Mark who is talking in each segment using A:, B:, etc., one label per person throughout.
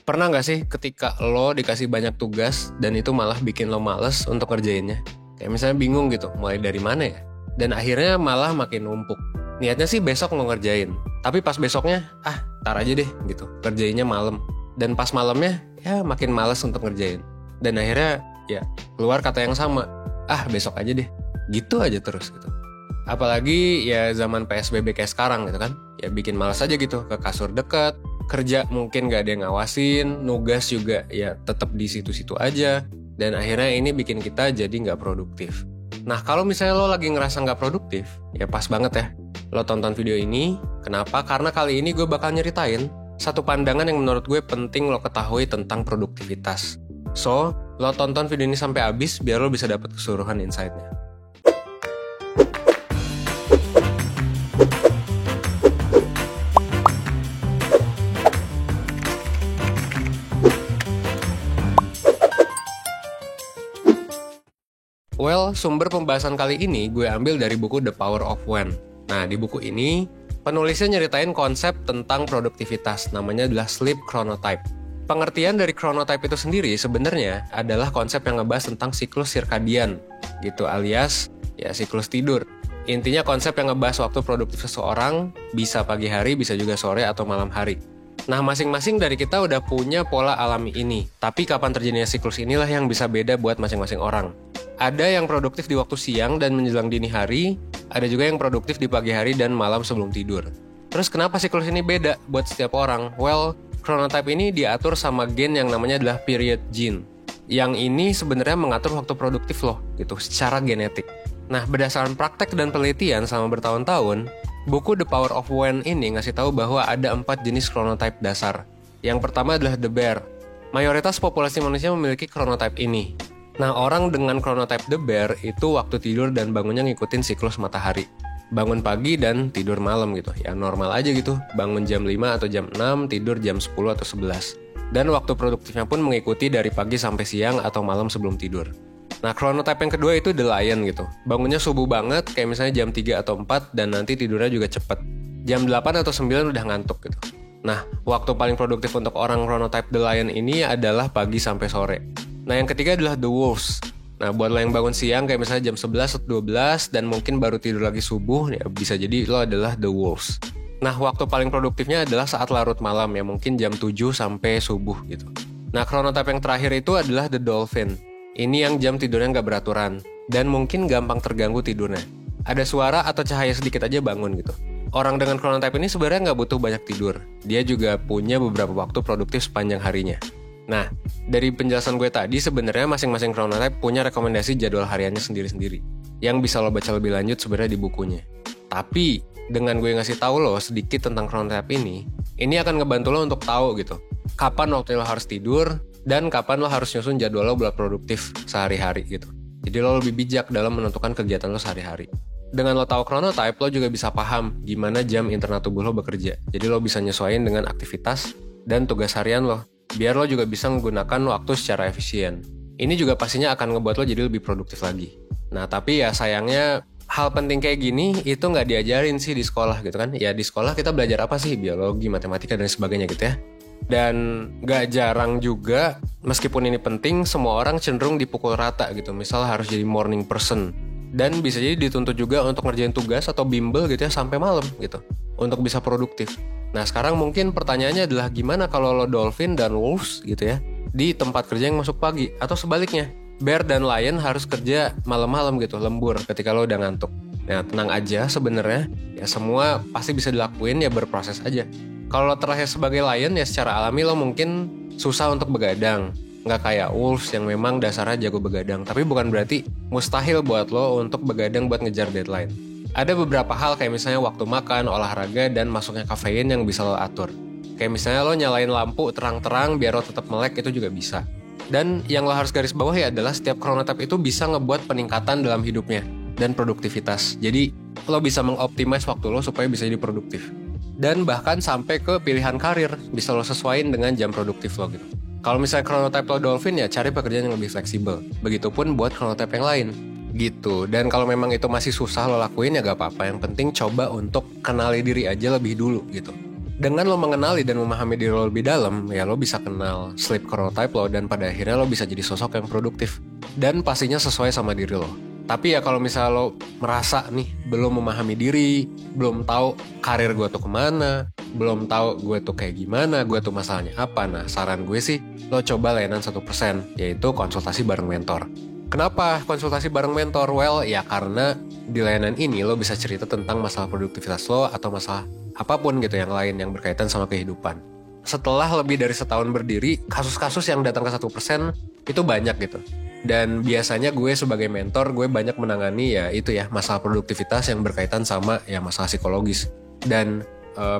A: Pernah nggak sih ketika lo dikasih banyak tugas dan itu malah bikin lo males untuk ngerjainnya? Kayak misalnya bingung gitu, mulai dari mana ya? Dan akhirnya malah makin numpuk. Niatnya sih besok mau ngerjain, tapi pas besoknya, tar aja deh gitu, kerjainnya malam. Dan pas malamnya, ya makin males untuk ngerjain. Dan akhirnya, ya keluar kata yang sama, besok aja deh. Gitu aja terus gitu. Apalagi ya zaman PSBB kayak sekarang gitu kan, ya bikin males aja gitu, ke kasur deket, kerja mungkin gak ada yang ngawasin, nugas juga ya tetap di situ-situ aja, dan akhirnya ini bikin kita jadi gak produktif. Nah kalau misalnya lo lagi ngerasa gak produktif, ya pas banget ya lo tonton video ini. Kenapa? Karena kali ini gue bakal nyeritain satu pandangan yang menurut gue penting lo ketahui tentang produktivitas. So, lo tonton video ini sampai habis biar lo bisa dapat keseluruhan insight-nya. Well, sumber pembahasan kali ini gue ambil dari buku The Power of When. Nah, di buku ini, penulisnya nyeritain konsep tentang produktivitas, namanya adalah sleep chronotype. Pengertian dari chronotype itu sendiri sebenarnya adalah konsep yang ngebahas tentang siklus sirkadian, gitu alias ya siklus tidur. Intinya konsep yang ngebahas waktu produktif seseorang, bisa pagi hari, bisa juga sore atau malam hari. Nah, masing-masing dari kita udah punya pola alami ini, tapi kapan terjadinya siklus inilah yang bisa beda buat masing-masing orang. Ada yang produktif di waktu siang dan menjelang dini hari, ada juga yang produktif di pagi hari dan malam sebelum tidur. Terus kenapa siklus ini beda buat setiap orang? Well, chronotype ini diatur sama gen yang namanya adalah period gene. Yang ini sebenarnya mengatur waktu produktif loh, gitu, secara genetik. Nah, berdasarkan praktek dan penelitian selama bertahun-tahun, buku The Power of When ini ngasih tahu bahwa ada 4 jenis chronotype dasar. Yang pertama adalah the bear. Mayoritas populasi manusia memiliki chronotype ini. Nah, orang dengan chronotype the bear itu waktu tidur dan bangunnya ngikutin siklus matahari. Bangun pagi dan tidur malam gitu. Ya normal aja gitu. Bangun jam 5 atau jam 6, tidur jam 10 atau 11. Dan waktu produktifnya pun mengikuti dari pagi sampai siang atau malam sebelum tidur. Nah, chronotype yang kedua itu the lion gitu. Bangunnya subuh banget, kayak misalnya jam 3 atau 4, dan nanti tidurnya juga cepet. Jam 8 atau 9 udah ngantuk gitu. Nah, waktu paling produktif untuk orang chronotype the lion ini adalah pagi sampai sore. Nah, yang ketiga adalah the wolves. Nah, buat lo yang bangun siang kayak misalnya jam 11 atau 12 dan mungkin baru tidur lagi subuh, ya bisa jadi lo adalah the wolves. Nah, waktu paling produktifnya adalah saat larut malam, ya mungkin jam 7 sampai subuh gitu. Nah, chronotype yang terakhir itu adalah the dolphin. Ini yang jam tidurnya nggak beraturan dan mungkin gampang terganggu tidurnya. Ada suara atau cahaya sedikit aja bangun gitu. Orang dengan chronotype ini sebenarnya nggak butuh banyak tidur. Dia juga punya beberapa waktu produktif sepanjang harinya. Nah, dari penjelasan gue tadi sebenarnya masing-masing chronotype punya rekomendasi jadwal hariannya sendiri-sendiri yang bisa lo baca lebih lanjut sebenarnya di bukunya. Tapi dengan gue ngasih tahu lo sedikit tentang chronotype ini akan ngebantu lo untuk tahu gitu kapan waktu lo harus tidur dan kapan lo harus nyusun jadwal lo buat produktif sehari-hari gitu. Jadi lo lebih bijak dalam menentukan kegiatan lo sehari-hari. Dengan lo tahu chronotype, lo juga bisa paham gimana jam internal tubuh lo bekerja. Jadi lo bisa nyesuaiin dengan aktivitas dan tugas harian lo, biar lo juga bisa menggunakan waktu secara efisien. Ini juga pastinya akan ngebuat lo jadi lebih produktif lagi. Nah, tapi ya sayangnya hal penting kayak gini itu nggak diajarin sih di sekolah gitu kan. Ya di sekolah kita belajar apa sih? Biologi, matematika, dan sebagainya gitu ya. Dan nggak jarang juga, meskipun ini penting, semua orang cenderung dipukul rata gitu. Misal harus jadi morning person. Dan bisa jadi dituntut juga untuk ngerjain tugas atau bimbel gitu ya sampai malam gitu. Untuk bisa produktif. Nah, sekarang mungkin pertanyaannya adalah gimana kalau lo dolphin dan wolves gitu ya di tempat kerja yang masuk pagi, atau sebaliknya bear dan lion harus kerja malam-malam gitu, lembur ketika lo udah ngantuk. Nah, tenang aja sebenarnya, ya semua pasti bisa dilakuin, ya berproses aja. Kalau lo terlahir sebagai lion ya secara alami lo mungkin susah untuk begadang, nggak kayak wolves yang memang dasarnya jago begadang. Tapi bukan berarti mustahil buat lo untuk begadang buat ngejar deadline. Ada beberapa hal kayak misalnya waktu makan, olahraga, dan masuknya kafein yang bisa lo atur. Kayak misalnya lo nyalain lampu terang-terang biar lo tetap melek, itu juga bisa. Dan yang lo harus garis bawahi adalah setiap chronotype itu bisa ngebuat peningkatan dalam hidupnya dan produktivitas. Jadi lo bisa mengoptimize waktu lo supaya bisa jadi produktif. Dan bahkan sampai ke pilihan karir, bisa lo sesuaiin dengan jam produktif lo gitu. Kalau misalnya chronotype lo dolphin, ya cari pekerjaan yang lebih fleksibel. Begitupun buat chronotype yang lain. Gitu. Dan kalau memang itu masih susah lo lakuin, ya gak apa-apa. Yang penting coba untuk kenali diri aja lebih dulu gitu. Dengan lo mengenali dan memahami diri lo lebih dalam, ya lo bisa kenal sleep chronotype lo dan pada akhirnya lo bisa jadi sosok yang produktif. Dan pastinya sesuai sama diri lo. Tapi ya kalau misalnya lo merasa nih belum memahami diri, belum tahu karir gue tuh kemana, belum tahu gue tuh kayak gimana, gue tuh masalahnya apa. Nah saran gue sih lo coba layanan 1%, yaitu konsultasi bareng mentor. Kenapa konsultasi bareng mentor? Well, ya karena di layanan ini lo bisa cerita tentang masalah produktivitas lo atau masalah apapun gitu yang lain yang berkaitan sama kehidupan. Setelah lebih dari setahun berdiri, kasus-kasus yang datang ke 1% itu banyak gitu. Dan biasanya gue sebagai mentor, gue banyak menangani ya itu ya masalah produktivitas yang berkaitan sama ya masalah psikologis. Dan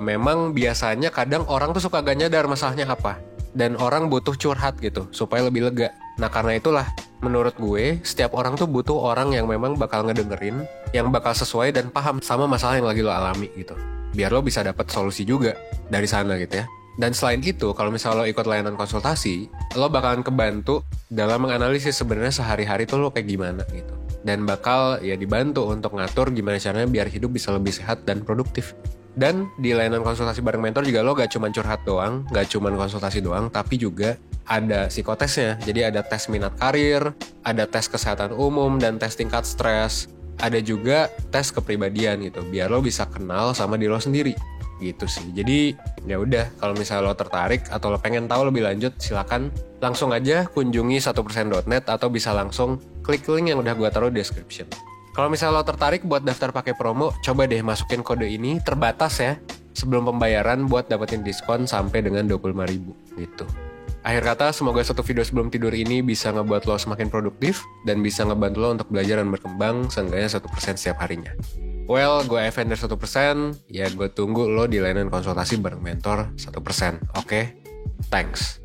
A: memang biasanya kadang orang tuh suka gak nyadar masalahnya apa. Dan orang butuh curhat gitu supaya lebih lega. Nah karena itulah menurut gue setiap orang tuh butuh orang yang memang bakal ngedengerin, yang bakal sesuai dan paham sama masalah yang lagi lo alami gitu. Biar lo bisa dapat solusi juga dari sana gitu ya. Dan selain itu, kalau misalnya lo ikut layanan konsultasi, lo bakalan kebantu dalam menganalisis sebenarnya sehari-hari tuh lo kayak gimana gitu. Dan bakal ya dibantu untuk ngatur gimana caranya biar hidup bisa lebih sehat dan produktif. Dan di layanan konsultasi bareng mentor juga lo gak cuma curhat doang, gak cuma konsultasi doang, tapi juga ada psikotesnya. Jadi ada tes minat karir, ada tes kesehatan umum dan tes tingkat stres. Ada juga tes kepribadian gitu, biar lo bisa kenal sama diri lo sendiri gitu sih. Jadi ya udah, kalau misalnya lo tertarik atau lo pengen tahu lebih lanjut, silakan langsung aja kunjungi 1%.net atau bisa langsung klik link yang udah gue taruh di description. Kalau misalnya lo tertarik buat daftar pakai promo, coba deh masukin kode ini, terbatas ya, sebelum pembayaran buat dapetin diskon sampai dengan 25.000 gitu. Akhir kata, semoga satu video sebelum tidur ini bisa ngebuat lo semakin produktif dan bisa ngebantu lo untuk belajar dan berkembang seenggaknya 1% setiap harinya. Well, gue Evan dari 1%, ya gue tunggu lo di layanan konsultasi bareng mentor 1%, oke? Thanks.